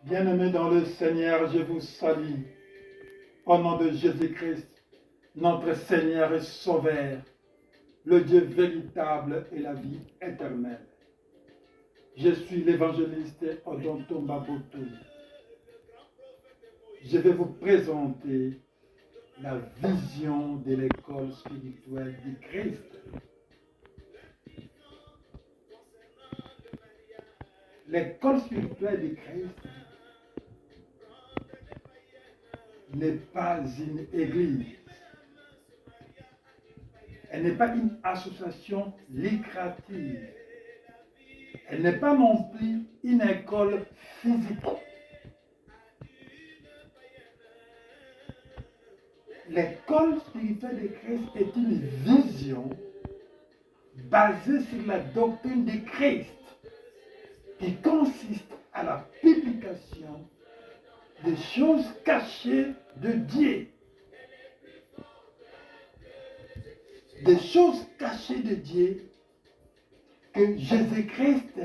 Bien-aimés dans le Seigneur, je vous salue. Au nom de Jésus-Christ, notre Seigneur et Sauveur, le Dieu véritable et la vie éternelle. Je suis l'évangéliste Odonto Mabutu. Je vais vous présenter la vision de l'école spirituelle du Christ. L'école spirituelle du Christ n'est pas une église. Elle n'est pas une association lucrative. Elle n'est pas non plus une école physique. L'école spirituelle de Christ est une vision basée sur la doctrine de Christ qui consiste à la publication des choses cachées de Dieu. Des choses cachées de Dieu que Jésus-Christ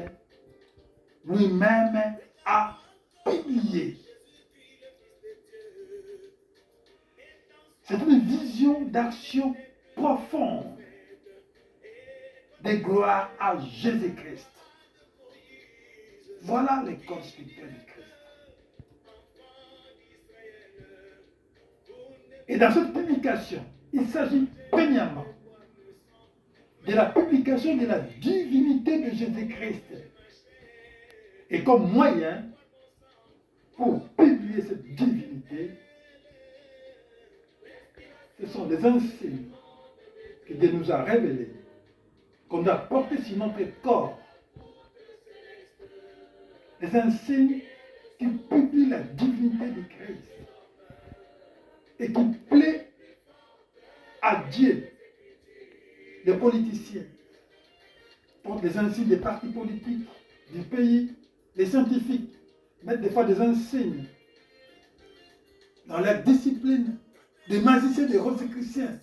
lui-même a publiées. C'est une vision d'action profonde de gloire à Jésus-Christ. Voilà l'école spirituelle de Christ. Et dans cette publication, il s'agit premièrement de la publication de la divinité de Jésus-Christ. Et comme moyen pour publier cette divinité, ce sont les insignes que Dieu nous a révélés, qu'on doit porter sur notre corps. Les insignes qui publient la divinité de Christ et qui plaît à Dieu. Les politiciens portent les insignes des partis politiques, du pays, les scientifiques mettent des fois des insignes dans leur discipline. Des magiciens, des rosicruciens,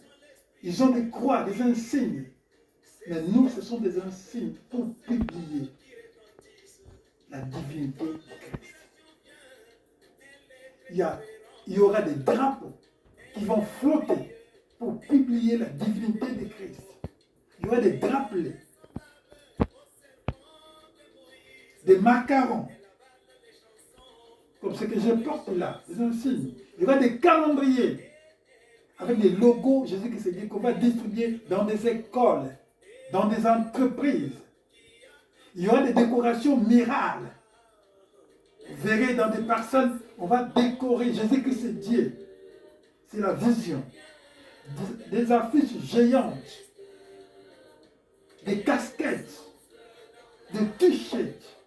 ils ont des croix, des insignes. Mais nous, ce sont des insignes pour publier la divinité de Christ. Il y aura des drapeaux qui vont flotter pour publier la divinité de Christ. Il y aura des drapelets, des macarons, comme ce que je porte là, des insignes. Il y aura des calendriers avec des logos, Jésus-Christ dit qu'on va distribuer dans des écoles, dans des entreprises. Il y aura des décorations miracles. Vous verrez dans des personnes, on va décorer Jésus-Christ c'est Dieu. C'est la vision. Des affiches géantes, des casquettes, des t-shirts.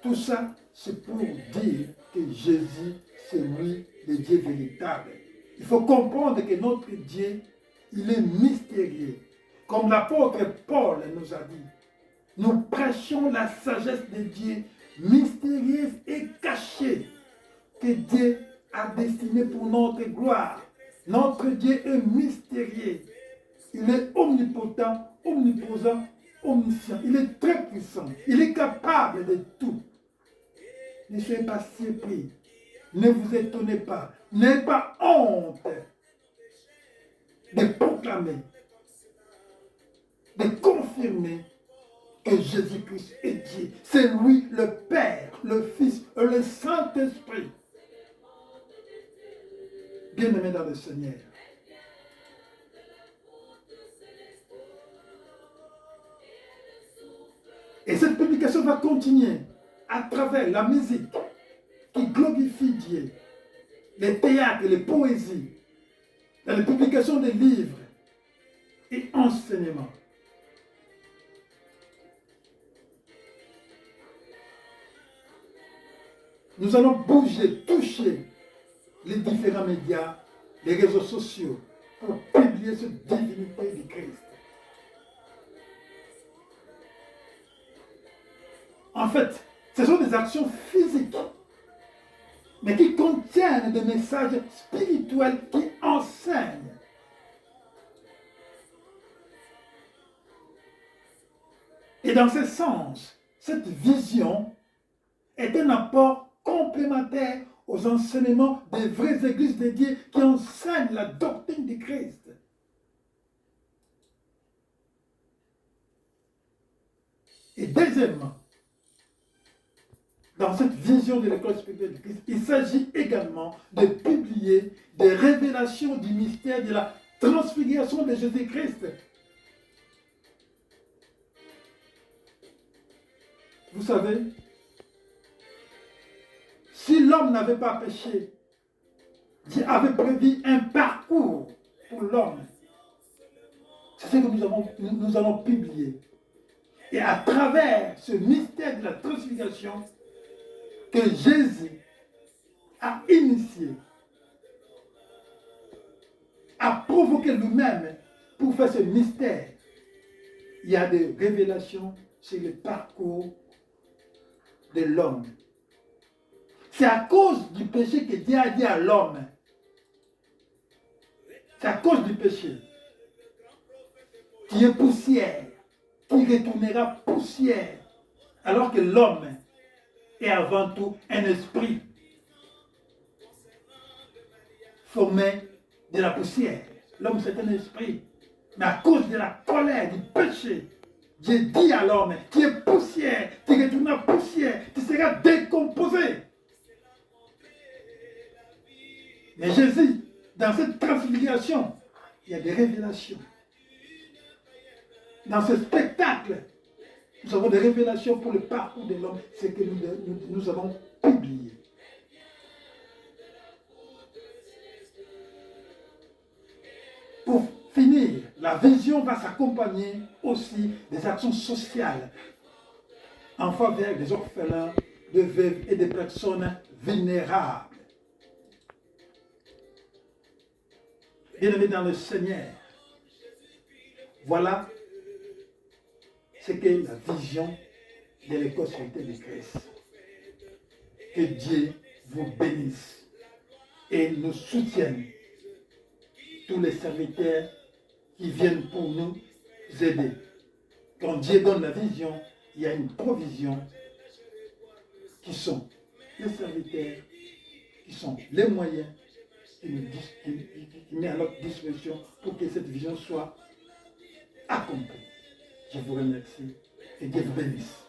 Tout ça, c'est pour dire que Jésus, c'est lui, le Dieu véritable. Il faut comprendre que notre Dieu, il est mystérieux. Comme l'apôtre Paul nous a dit, nous prêchons la sagesse de Dieu mystérieuse et cachée que Dieu a destinée pour notre gloire. Notre Dieu est mystérieux. Il est omnipotent, omniposant, omniscient. Il est très puissant. Il est capable de tout. Ne soyez pas surpris. Ne vous étonnez pas. N'ayez pas honte de proclamer, de confirmer que Jésus-Christ est Dieu. C'est lui le Père, le Fils et le Saint-Esprit. Bien-aimés dans le Seigneur. Et cette publication va continuer à travers la musique qui glorifie Dieu, les théâtres, les poésies, dans les publications des livres et enseignements. Nous allons bouger, toucher les différents médias, les réseaux sociaux pour publier cette divinité de Christ. En fait, ce sont des actions physiques, mais qui contiennent des messages spirituels qui enseignent. Et dans ce sens, cette vision est un apport complémentaire complémentaire aux enseignements des vraies églises dédiées qui enseignent la doctrine du Christ. Et deuxièmement, dans cette vision de l'école spirituelle du Christ, il s'agit également de publier des révélations du mystère de la transfiguration de Jésus-Christ. Vous savez, si l'homme n'avait pas péché, Dieu avait prévu un parcours pour l'homme. C'est ce que nous allons publier. Et à travers ce mystère de la transfiguration que Jésus a initié, a provoqué lui-même pour faire ce mystère, il y a des révélations sur le parcours de l'homme. C'est à cause du péché que Dieu a dit à l'homme. C'est à cause du péché. Qui est poussière, qui retournera poussière, alors que l'homme est avant tout un esprit formé de la poussière. L'homme c'est un esprit. Mais à cause de la colère, du péché, Dieu dit à l'homme, tu es poussière, tu retourneras poussière, tu seras décomposé. Mais Jésus, dans cette transfiguration, il y a des révélations. Dans ce spectacle, nous avons des révélations pour le parcours de l'homme, ce que nous avons publié. Pour finir, la vision va s'accompagner aussi des actions sociales en faveur des orphelins, des veuves et des personnes vulnérables. Bien-aimés dans le Seigneur, voilà ce qu'est la vision de l'école spirituelle de Christ. Que Dieu vous bénisse et nous soutienne. Tous les serviteurs qui viennent pour nous aider. Quand Dieu donne la vision, il y a une provision qui sont les serviteurs, qui sont les moyens qui met à notre disposition pour que cette vision soit accomplie. Je vous remercie et Dieu vous bénisse.